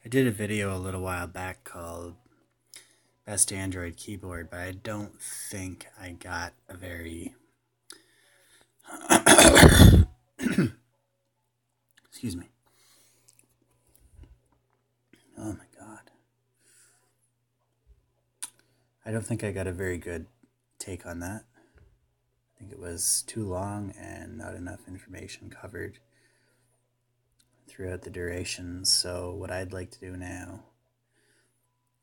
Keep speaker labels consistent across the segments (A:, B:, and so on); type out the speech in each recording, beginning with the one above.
A: I did a video a little while back called Best Android Keyboard, but I don't think I got a very excuse me. Oh my god. I don't think I got a very good take on that. I think it was too long and not enough information covered throughout the duration. So what I'd like to do now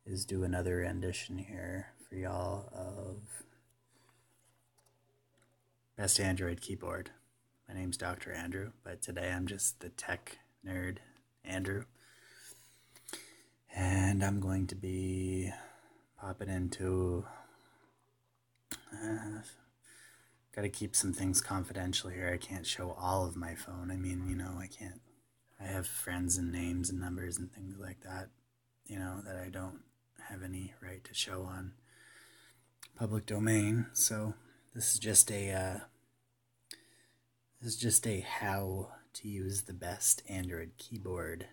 A: is do another rendition here for y'all of Best Android Keyboard. My name's Dr. Andrew, but today I'm just the tech nerd Andrew. And I'm going to be popping into... gotta keep some things confidential here. I can't show all of my phone. I mean, I can't. I have friends and names and numbers and things like that, that I don't have any right to show on public domain. So this is just a how to use the best Android keyboard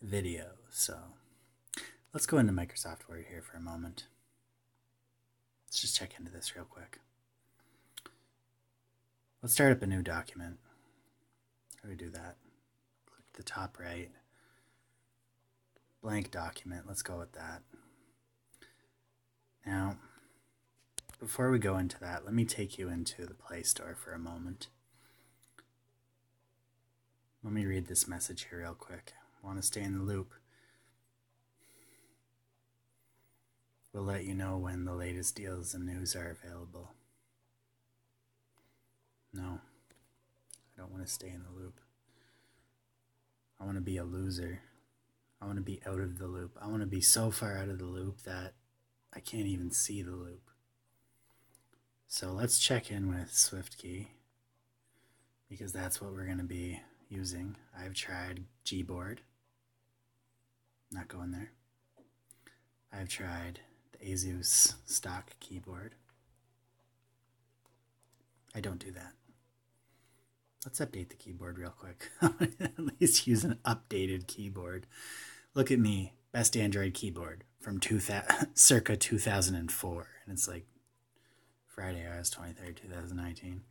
A: video. So let's go into Microsoft Word here for a moment. Let's just check into this real quick. Let's start up a new document. How do we do that? Click the top right. Blank document. Let's go with that. Now, before we go into that, let me take you into the Play Store for a moment. Let me read this message here real quick. Want to stay in the loop? We'll let you know when the latest deals and news are available. No, I don't want to stay in the loop. I want to be a loser. I want to be out of the loop. I want to be so far out of the loop that I can't even see the loop. So let's check in with SwiftKey, because that's what we're going to be using. I've tried Gboard. Not going there. I've tried the Asus stock keyboard. I don't do that. Let's update the keyboard real quick. At least use an updated keyboard. Look at me, best Android keyboard from circa 2004. And it's like Friday, August 23rd, 2019.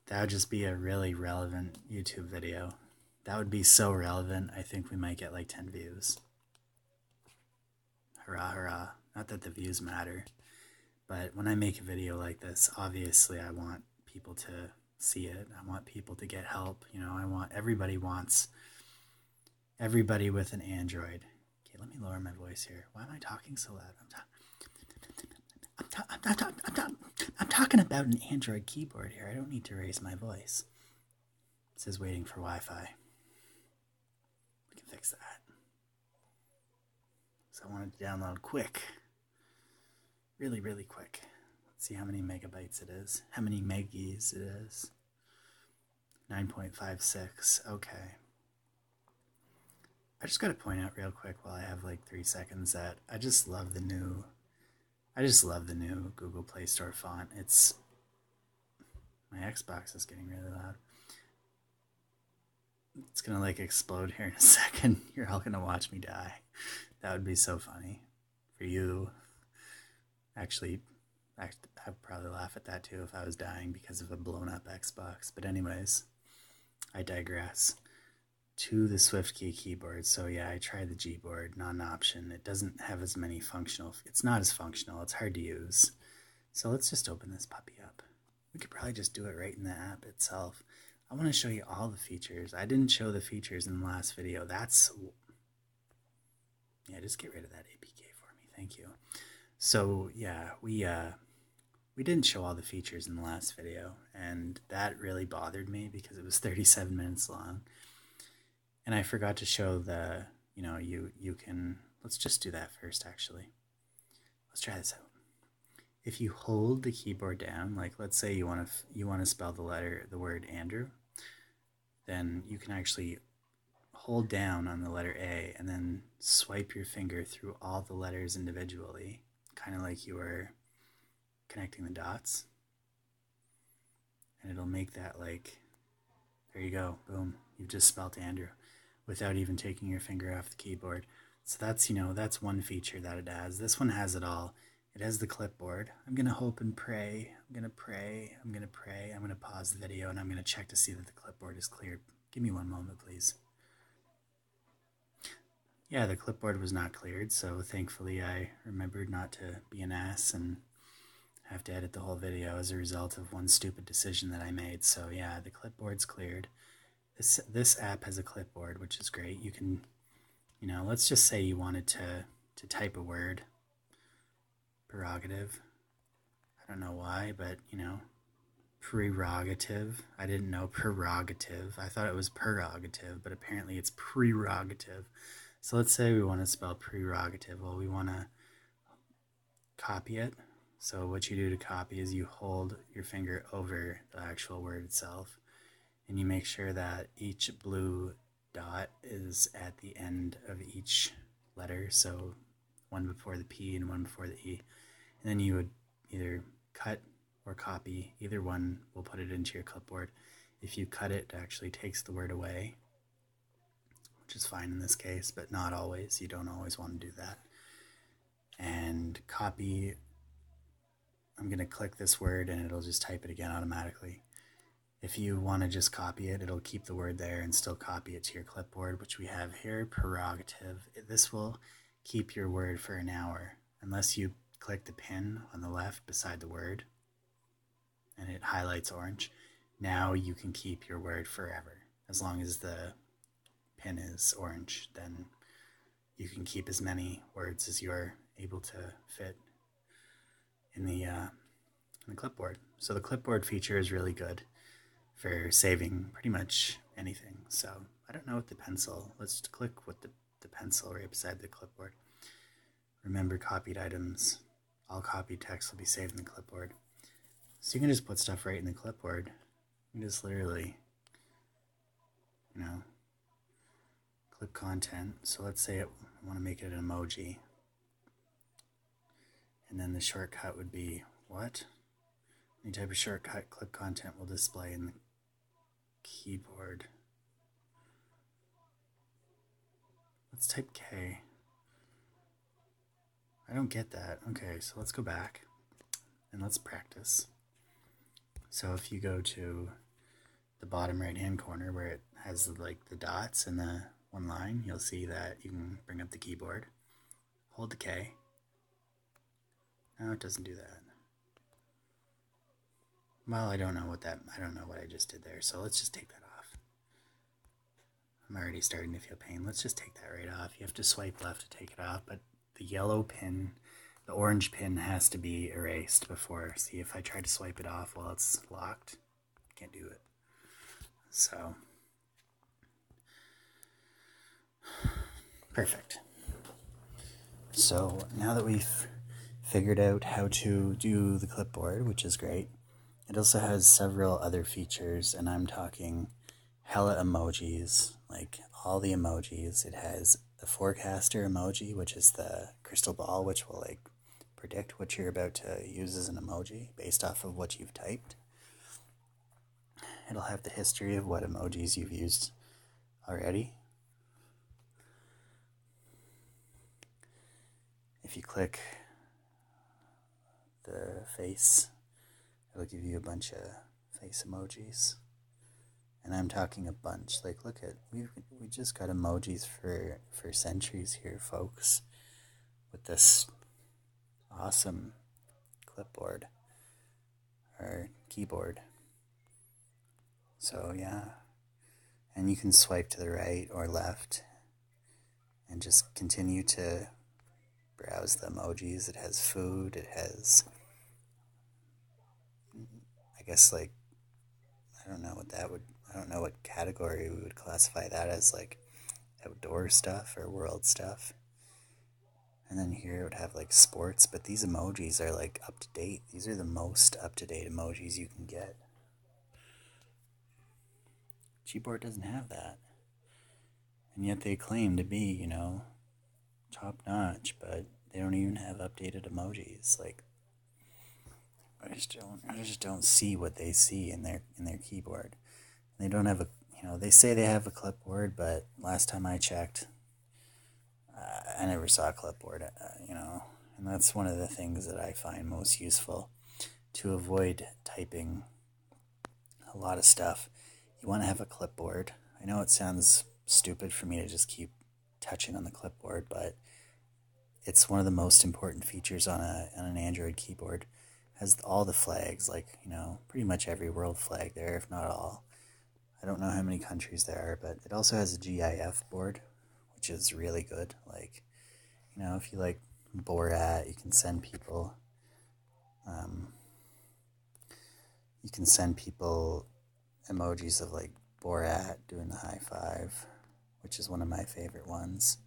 A: That would just be a really relevant YouTube video. That would be so relevant, I think we might get like 10 views. Hurrah, hurrah. Not that the views matter, but when I make a video like this, obviously I want people to see it. I want people to get help. Everybody with an Android. Okay, let me lower my voice here. Why am I talking so loud? I'm talking about an Android keyboard here. I don't need to raise my voice. It says waiting for Wi-Fi. We can fix that. So I wanted to download quick. Really, really quick. Let's see how many megabytes it is. How many meggies it is. 9.56. Okay. I just got to point out real quick while I have like 3 seconds that I just love the new Google Play Store font. My Xbox is getting really loud. It's gonna like explode here in a second. You're all gonna watch me die. That would be so funny for you. Actually, I'd probably laugh at that too if I was dying because of a blown up Xbox. But anyways, I digress. To the SwiftKey keyboard. So yeah, I tried the Gboard, not an option. It doesn't have as many functional. It's not as functional. It's hard to use. So let's just open this puppy up. We could probably just do it right in the app itself. I want to show you all the features. I didn't show the features in the last video. Yeah, just get rid of that APK for me. Thank you. So yeah, we didn't show all the features in the last video, and that really bothered me because it was 37 minutes long. And I forgot to show the, you can, let's just do that first actually. Let's try this out. If you hold the keyboard down, like let's say you want to spell the word Andrew, then you can actually hold down on the letter A and then swipe your finger through all the letters individually, kind of like you were connecting the dots. And it'll make that like, there you go, boom, you've just spelled Andrew. without even taking your finger off the keyboard. So that's, you know, that's one feature that it has. This one has it all. It has the clipboard. I'm going to hope and pray. I'm going to pray. I'm going to pray. I'm going to pause the video and I'm going to check to see that the clipboard is cleared. Give me one moment, please. Yeah, the clipboard was not cleared, so thankfully I remembered not to be an ass and have to edit the whole video as a result of one stupid decision that I made. So yeah, the clipboard's cleared. This app has a clipboard, which is great. You can, you know, let's just say you wanted to type a word. Prerogative. I don't know why, but, you know, prerogative. I didn't know prerogative. I thought it was prerogative, but apparently it's prerogative. So let's say we want to spell prerogative. Well, we want to copy it. So what you do to copy is you hold your finger over the actual word itself, and you make sure that each blue dot is at the end of each letter. So one before the P and one before the E. And then you would either cut or copy. Either one will put it into your clipboard. If you cut it, it actually takes the word away, which is fine in this case, but not always. You don't always want to do that. And copy, I'm going to click this word and it'll just type it again automatically. If you want to just copy it, it'll keep the word there and still copy it to your clipboard, which we have here, prerogative. This will keep your word for an hour, unless you click the pin on the left beside the word and it highlights orange. Now you can keep your word forever. As long as the pin is orange, then you can keep as many words as you're able to fit in the clipboard. So the clipboard feature is really good for saving pretty much anything. So I don't know what the pencil, let's click with the pencil right beside the clipboard. Remember copied items. All copied text will be saved in the clipboard. So you can just put stuff right in the clipboard. You can just literally, you know, clip content. So let's say I want to make it an emoji. And then the shortcut would be what? Any type of shortcut, clip content will display in the keyboard. Let's type K. I don't get that. Okay, so let's go back and let's practice. So if you go to the bottom right hand corner where it has like the dots and the one line, you'll see that you can bring up the keyboard, hold the K. No, it doesn't do that. Well, I don't know what I just did there, so let's just take that off. I'm already starting to feel pain. Let's just take that right off. You have to swipe left to take it off, but the yellow pin, the orange pin has to be erased before. See, if I try to swipe it off while it's locked, can't do it. So, perfect. So now that we've figured out how to do the clipboard, which is great, it also has several other features, and I'm talking hella emojis, like all the emojis. It has the forecaster emoji, which is the crystal ball, which will like predict what you're about to use as an emoji based off of what you've typed. It'll have the history of what emojis you've used already. If you click the face, it'll give you a bunch of face emojis. And I'm talking a bunch. Like, look at, we just got emojis for centuries here, folks, with this awesome clipboard or keyboard. So yeah, and you can swipe to the right or left and just continue to browse the emojis. It has food, it has, I guess, like, I don't know what category we would classify that as, like outdoor stuff or world stuff. And then here it would have like sports, but these emojis are like up to date. These are the most up to date emojis you can get. Gboard doesn't have that. And yet they claim to be, you know, top notch, but they don't even have updated emojis. Like, I just don't see what they see in their keyboard. They don't have a, you know, they say they have a clipboard, but last time I checked, I never saw a clipboard, you know, and that's one of the things that I find most useful to avoid typing a lot of stuff. You want to have a clipboard. I know it sounds stupid for me to just keep touching on the clipboard, but it's one of the most important features on an Android keyboard. It has all the flags, like, you know, pretty much every world flag there, if not all. I don't know how many countries there are, but it also has a GIF board, which is really good. Like, you know, if you like Borat, you can send people emojis of like Borat doing the high five, which is one of my favorite ones.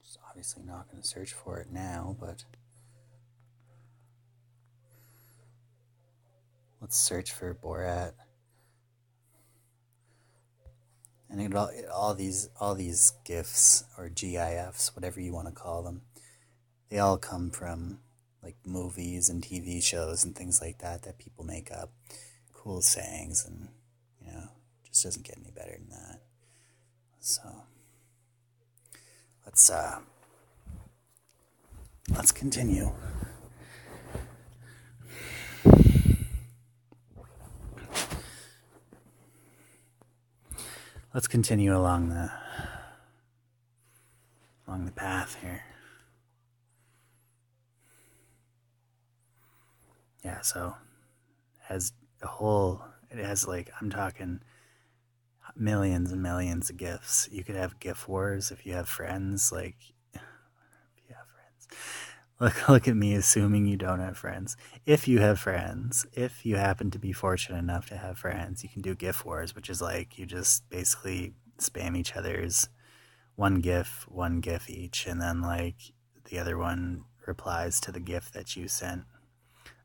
A: Just obviously not going to search for it now, but let's search for Borat. And all these GIFs or GIFs, whatever you want to call them, they all come from like movies and TV shows and things like that that people make up. Cool sayings, and you know, just doesn't get any better than that. So let's continue. Let's continue along the path here. Yeah, so it has like, I'm talking millions and millions of GIFs. You could have GIF wars if you have friends, like, if you have friends. Look at me assuming you don't have friends. If you have friends, if you happen to be fortunate enough to have friends, you can do GIF wars, which is like, you just basically spam each other's one GIF each, and then like the other one replies to the GIF that you sent.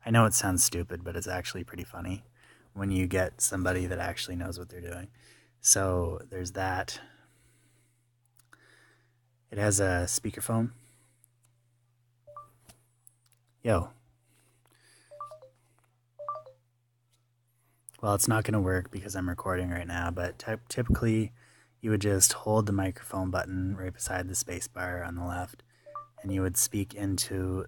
A: I know it sounds stupid, but it's actually pretty funny when you get somebody that actually knows what they're doing. So there's that. It has a speakerphone. Yo. Well, it's not going to work because I'm recording right now, but typically you would just hold the microphone button right beside the space bar on the left, and you would speak into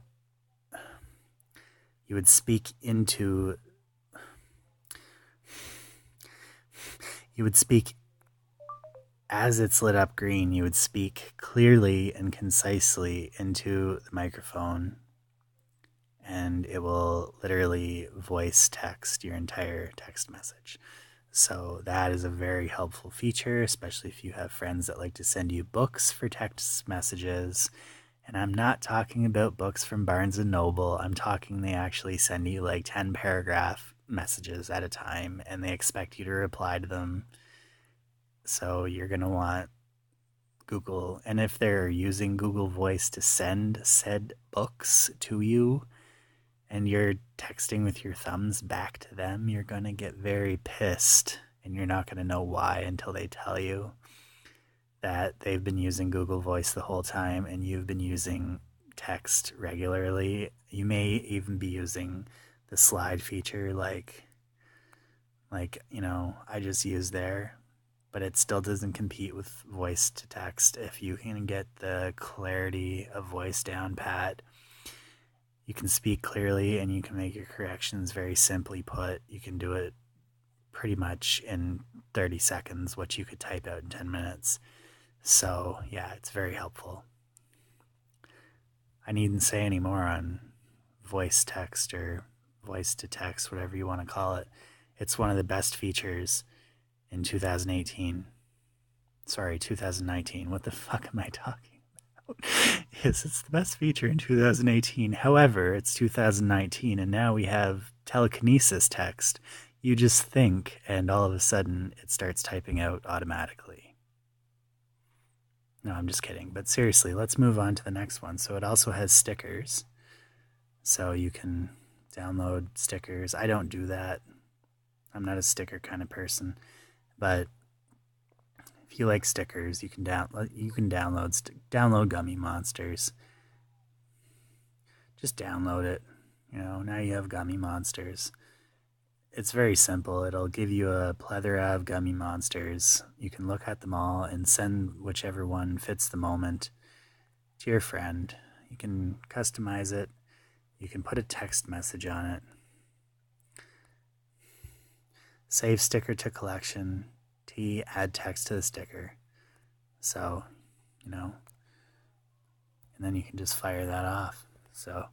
A: as it's lit up green. You would speak clearly and concisely into the microphone, and it will literally voice text your entire text message. So that is a very helpful feature, especially if you have friends that like to send you books for text messages. And I'm not talking about books from Barnes & Noble. I'm talking they actually send you like 10 paragraph messages at a time, and they expect you to reply to them. So you're going to want Google. And if they're using Google Voice to send said books to you, and you're texting with your thumbs back to them, you're going to get very pissed, and you're not going to know why until they tell you that they've been using Google Voice the whole time and you've been using text regularly. You may even be using the slide feature like you know, I just used there, but it still doesn't compete with voice to text. If you can get the clarity of voice down pat, you can speak clearly and you can make your corrections very simply put. You can do it pretty much in 30 seconds, what you could type out in 10 minutes. So yeah, it's very helpful. I needn't say any more on voice text or voice to text, whatever you want to call it. It's one of the best features in 2018. Sorry, 2019. What the fuck am I talking about? Yes, it's the best feature in 2018. However, it's 2019 and now we have telekinesis text. You just think and all of a sudden it starts typing out automatically. No, I'm just kidding. But seriously, let's move on to the next one. So it also has stickers. So you can download stickers. I don't do that. I'm not a sticker kind of person. But if you like stickers, you can download Gummy Monsters. Just download it. You know, now you have gummy monsters. It's very simple. It'll give you a plethora of gummy monsters. You can look at them all and send whichever one fits the moment to your friend. You can customize it. You can put a text message on it. Save sticker to collection. T, add text to the sticker. So, you know, and then you can just fire that off. So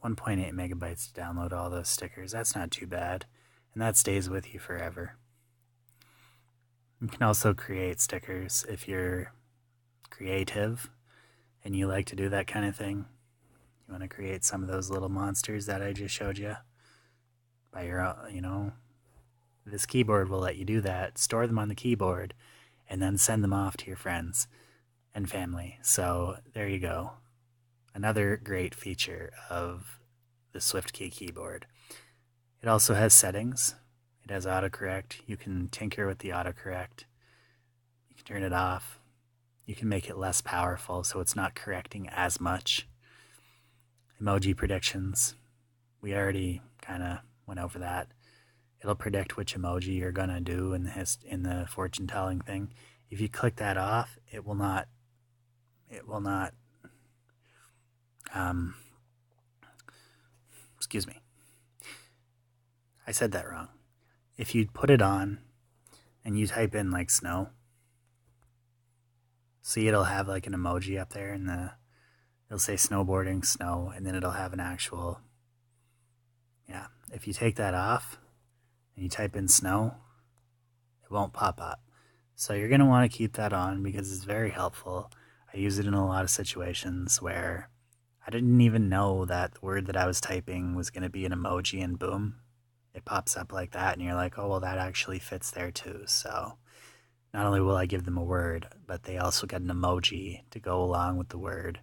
A: 1.8 megabytes to download all those stickers. That's not too bad. And that stays with you forever. You can also create stickers if you're creative and you like to do that kind of thing. You want to create some of those little monsters that I just showed you by your, you know, this keyboard will let you do that. Store them on the keyboard and then send them off to your friends and family. So there you go. Another great feature of the SwiftKey keyboard. It also has settings. It has autocorrect. You can tinker with the autocorrect. You can turn it off. You can make it less powerful so it's not correcting as much. Emoji Predictions. We already kind of went over that. It'll predict which emoji you're going to do in the fortune telling thing. If you click that off, it will not excuse me. I said that wrong. If you put it on and you type in like snow, see it'll have like an emoji up there and it'll say snowboarding, snow, and then it'll have an actual, yeah. If you take that off and you type in snow, it won't pop up. So you're going to want to keep that on because it's very helpful. I use it in a lot of situations where I didn't even know that the word that I was typing was going to be an emoji, and boom, it pops up like that, and you're like, oh, well, that actually fits there too. So not only will I give them a word, but they also get an emoji to go along with the word.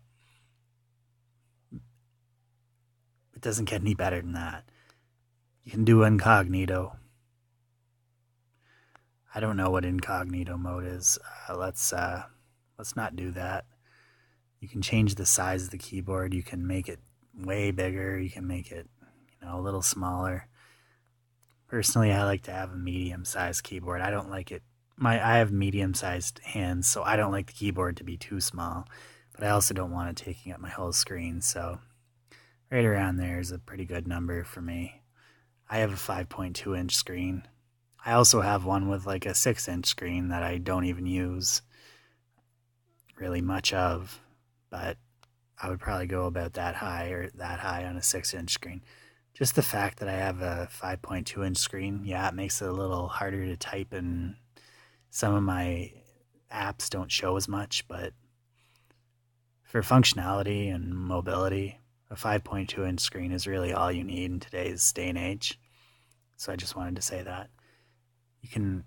A: It doesn't get any better than that. You can do incognito. I don't know what incognito mode is. Let's not do that. You can change the size of the keyboard. You can make it way bigger. You can make it, you know, a little smaller. Personally, I like to have a medium-sized keyboard. I don't like it. I have medium-sized hands, so I don't like the keyboard to be too small. But I also don't want it taking up my whole screen. So right around there is a pretty good number for me. I have a 5.2-inch screen. I also have one with like a 6-inch screen that I don't even use really much of, but I would probably go about that high or that high on a 6-inch screen. Just the fact that I have a 5.2-inch screen, yeah, it makes it a little harder to type, and some of my apps don't show as much, but for functionality and mobility, a 5.2-inch screen is really all you need in today's day and age. So I just wanted to say that. You can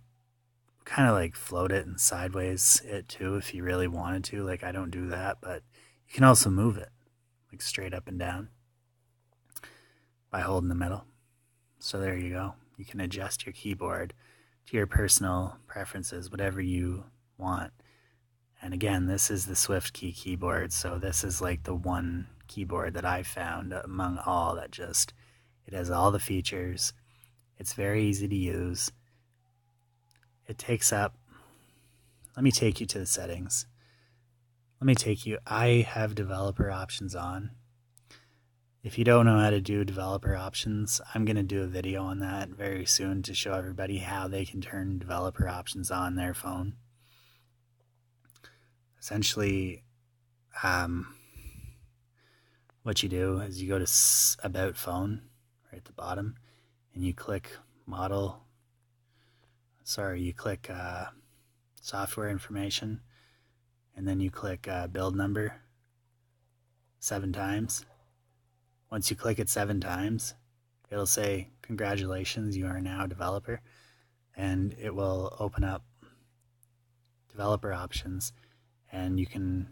A: kind of like float it and sideways it too if you really wanted to. Like, I don't do that, but you can also move it like straight up and down by holding the middle. So there you go. You can adjust your keyboard to your personal preferences, whatever you want. And again, this is the SwiftKey keyboard, so this is like the one keyboard that I found among all that just, it has all the features. It's very easy to use. It takes up, let me take you to the settings. I have developer options on. If you don't know how to do developer options, I'm going to do a video on that very soon to show everybody how they can turn developer options on their phone. Essentially, what you do is you go to About Phone right at the bottom, and you click Software Information, and then you click Build Number 7 times. Once you click it 7 times, it'll say, congratulations, you are now a developer, and it will open up developer options, and you can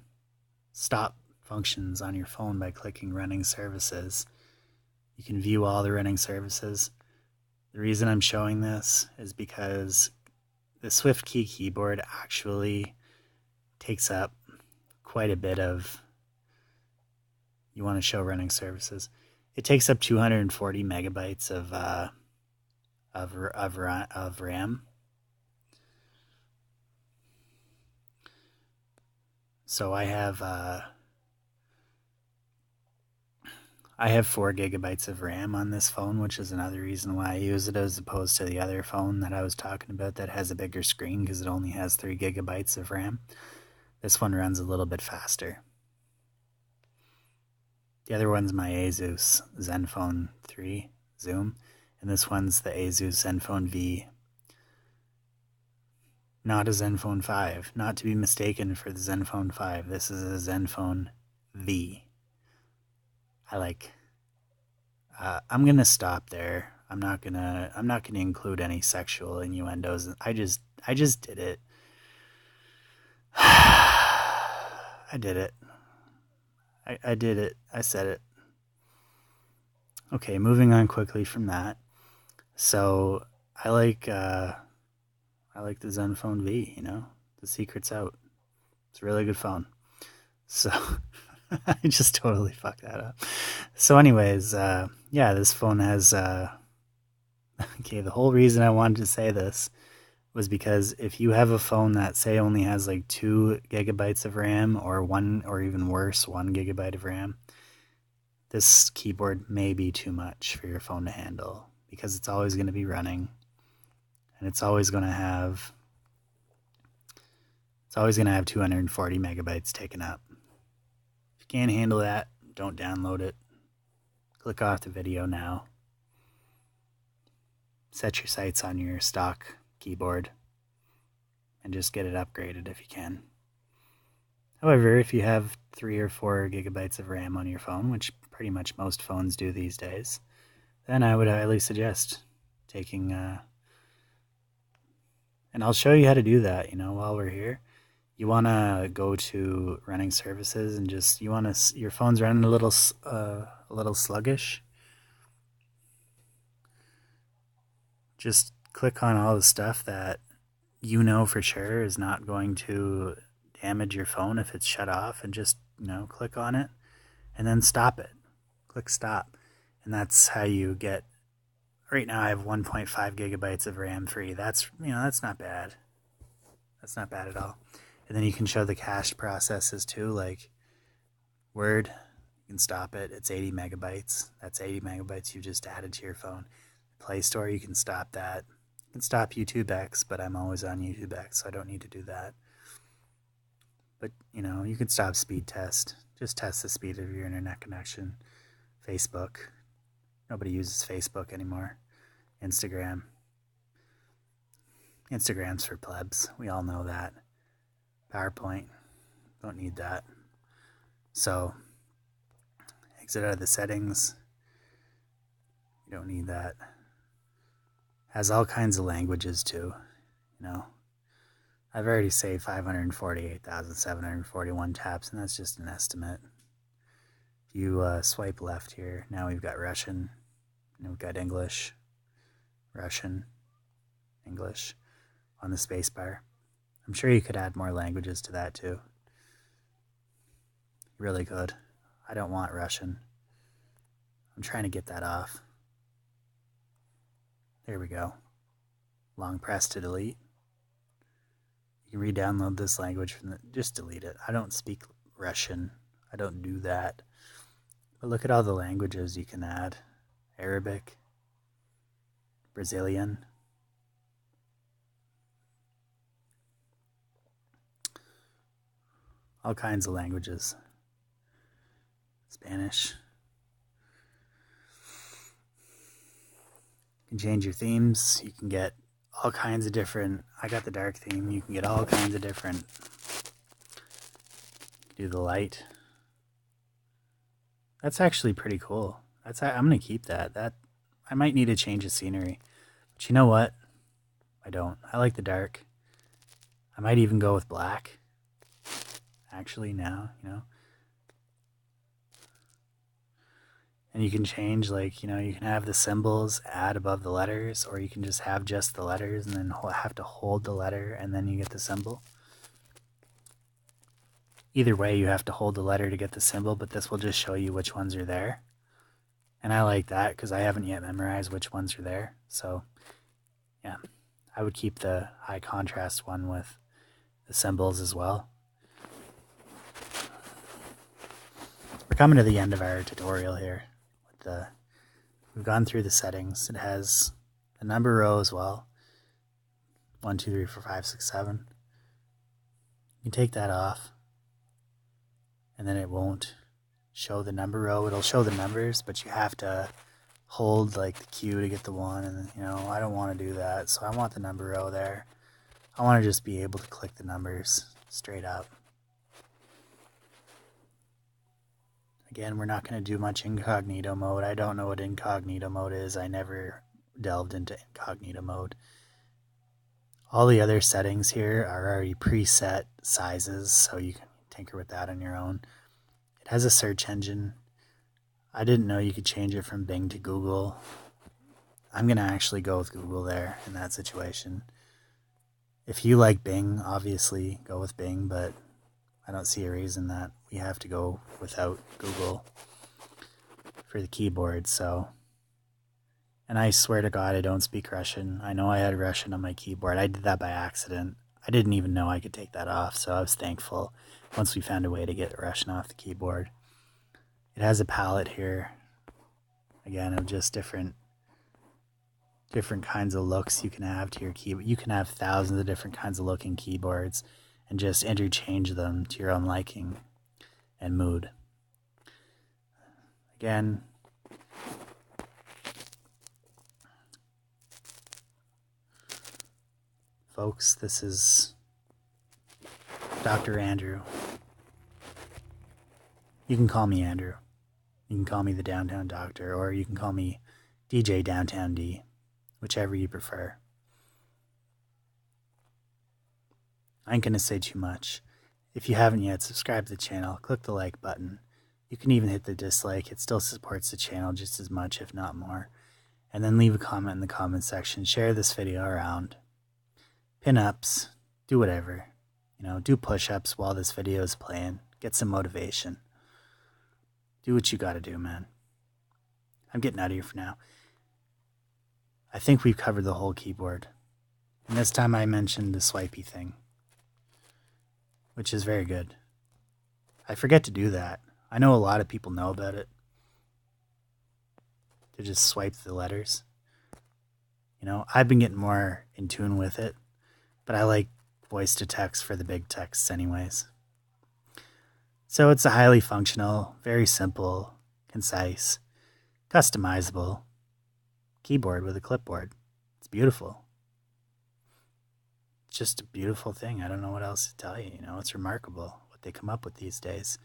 A: stop functions on your phone by clicking running services. You can view all the running services. The reason I'm showing this is because the SwiftKey keyboard actually takes up quite a bit of you want to show running services. It takes up 240 megabytes of RAM. So I have 4 gigabytes of RAM on this phone, which is another reason why I use it as opposed to the other phone that I was talking about that has a bigger screen because it only has 3 gigabytes of RAM. This one runs a little bit faster. The other one's my Asus Zenfone 3 Zoom, and this one's the Asus Zenfone V. Not a Zenfone 5, not to be mistaken for the Zenfone 5. This is a Zenfone V. I'm gonna stop there. I'm not gonna include any sexual innuendos. I just did it. I did it. I did it. I said it. Okay, moving on quickly from that. So I like the Zenfone V, you know? The secret's out. It's a really good phone. So I just totally fucked that up. So anyways, yeah, this phone has okay, the whole reason I wanted to say this was because if you have a phone that say only has like 2 gigabytes of RAM or 1, or even worse, 1 gigabyte of RAM, this keyboard may be too much for your phone to handle because it's always going to be running and it's always going to have 240 megabytes taken up. If you can't handle that, don't download it. Click off the video now. Set your sights on your stock keyboard and just get it upgraded if you can. However, if you have 3 or 4 gigabytes of RAM on your phone, which pretty much most phones do these days, then I would highly suggest taking and I'll show you how to do that, you know, while we're here. You want to go to running services and just, your phone's running a little sluggish. Just click on all the stuff that you know for sure is not going to damage your phone if it's shut off, and just, you know, click on it and then stop it. Click stop. And that's how you get, right now I have 1.5 gigabytes of RAM free. That's, you know, that's not bad. That's not bad at all. And then you can show the cached processes too, like Word, you can stop it. It's 80 megabytes. That's 80 megabytes you just added to your phone. Play Store, you can stop that. You can stop YouTube X, but I'm always on YouTube X, so I don't need to do that. But, you know, you can stop speed test. Just test the speed of your internet connection. Facebook. Nobody uses Facebook anymore. Instagram. Instagram's for plebs. We all know that. PowerPoint. Don't need that. So, exit out of the settings. You don't need that. Has all kinds of languages too, you know. I've already saved 548,741 taps, and that's just an estimate. If you swipe left here, now we've got Russian, and we've got English, Russian, English on the spacebar. I'm sure you could add more languages to that too. You really could. I don't want Russian. I'm trying to get that off. There we go. Long press to delete. You can re-download this language from just delete it. I don't speak Russian. I don't do that. But look at all the languages you can add. Arabic, Brazilian, all kinds of languages. Spanish. You can change your themes. You can get all kinds of different. I got the dark theme. You can get all kinds of different. Do the light. That's actually pretty cool. I'm gonna keep that. I might need to change the scenery, but you know what? I don't. I like the dark. I might even go with black. Actually, now, you know. And you can change, like, you know, you can have the symbols add above the letters, or you can just have just the letters and then have to hold the letter and then you get the symbol. Either way, you have to hold the letter to get the symbol, but this will just show you which ones are there. And I like that because I haven't yet memorized which ones are there. So, yeah, I would keep the high contrast one with the symbols as well. We're coming to the end of our tutorial here. We've gone through the settings. It has the number row as well. 1, 2, 3, 4, 5, 6, 7. You can take that off, and then it won't show the number row. It'll show the numbers, but you have to hold like the Q to get the 1, and you know, I don't want to do that, so I want the number row there. I want to just be able to click the numbers straight up. Again, we're not going to do much incognito mode. I don't know what incognito mode is. I never delved into incognito mode. All the other settings here are already preset sizes, so you can tinker with that on your own. It has a search engine. I didn't know you could change it from Bing to Google. I'm going to actually go with Google there in that situation. If you like Bing, obviously go with Bing, but I don't see a reason that we have to go without Google for the keyboard. So, and I swear to God, I don't speak Russian. I know I had Russian on my keyboard. I did that by accident. I didn't even know I could take that off, so I was thankful once we found a way to get Russian off the keyboard. It has a palette here, again, of just different kinds of looks you can have to your keyboard. You can have thousands of different kinds of looking keyboards and just interchange them to your own liking and mood. Again, folks, this is Dr. Andrew. You can call me Andrew. You can call me the Downtown Doctor, or you can call me DJ Downtown D, whichever you prefer. I ain't gonna say too much. If you haven't yet, subscribe to the channel, click the like button. You can even hit the dislike. It still supports the channel just as much, if not more. And then leave a comment in the comment section. Share this video around. Pin ups. Do whatever. You know, do push-ups while this video is playing. Get some motivation. Do what you gotta do, man. I'm getting out of here for now. I think we've covered the whole keyboard. And this time I mentioned the swipey thing, which is very good. I forget to do that. I know a lot of people know about it. To just swipe the letters. You know, I've been getting more in tune with it, but I like voice to text for the big texts anyways. So it's a highly functional, very simple, concise, customizable keyboard with a clipboard. It's beautiful. It's just a beautiful thing. I don't know what else to tell you. You know, it's remarkable what they come up with these days.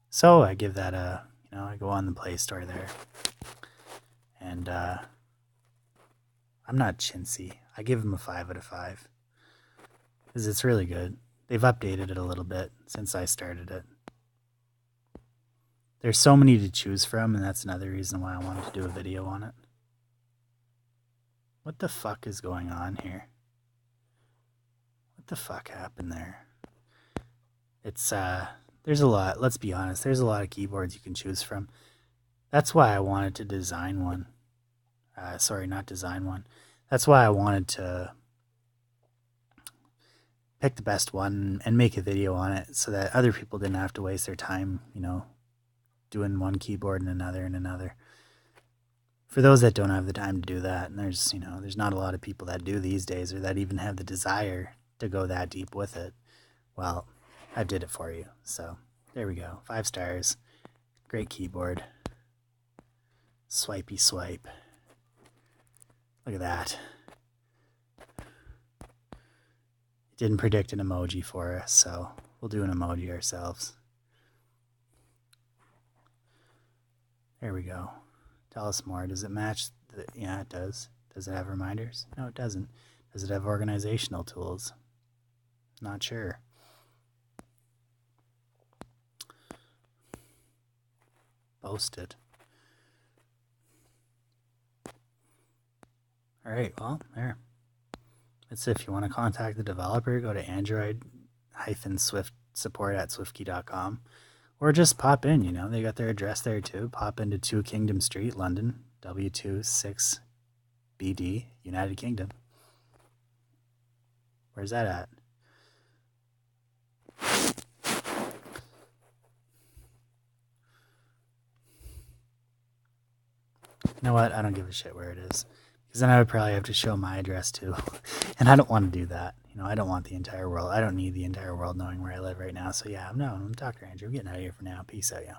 A: So I give that a, you know, I go on the Play Store there. And I'm not chintzy. I give them a 5 out of 5. Because it's really good. They've updated it a little bit since I started it. There's so many to choose from, and that's another reason why I wanted to do a video on it. What the fuck is going on here? What the fuck happened there? It's, there's a lot, let's be honest, there's a lot of keyboards you can choose from. That's why I wanted to design one. Sorry, not design one. That's why I wanted to pick the best one and make a video on it so that other people didn't have to waste their time, you know, doing one keyboard and another and another. For those that don't have the time to do that, and there's, you know, there's not a lot of people that do these days or that even have the desire to go that deep with it. Well, I did it for you. So there we go. 5 stars. Great keyboard. Swipey swipe. Look at that. It didn't predict an emoji for us, so we'll do an emoji ourselves. There we go. Tell us more. Does it match? Yeah, it does. Does it have reminders? No, it doesn't. Does it have organizational tools? Not sure. Posted. Alright, well, there. That's it. If you want to contact the developer, go to Android-Swift support@SwiftKey.com, or just pop in, you know, they got their address there too. Pop into 2 Kingdom Street, London, W26BD, United Kingdom. Where's that at? You know what? I don't give a shit where it is. Because then I would probably have to show my address too. And I don't want to do that. You know, I don't want the entire world. I don't need the entire world knowing where I live right now. So yeah, I'm Dr. Andrew. I'm getting out of here for now. Peace out, yeah.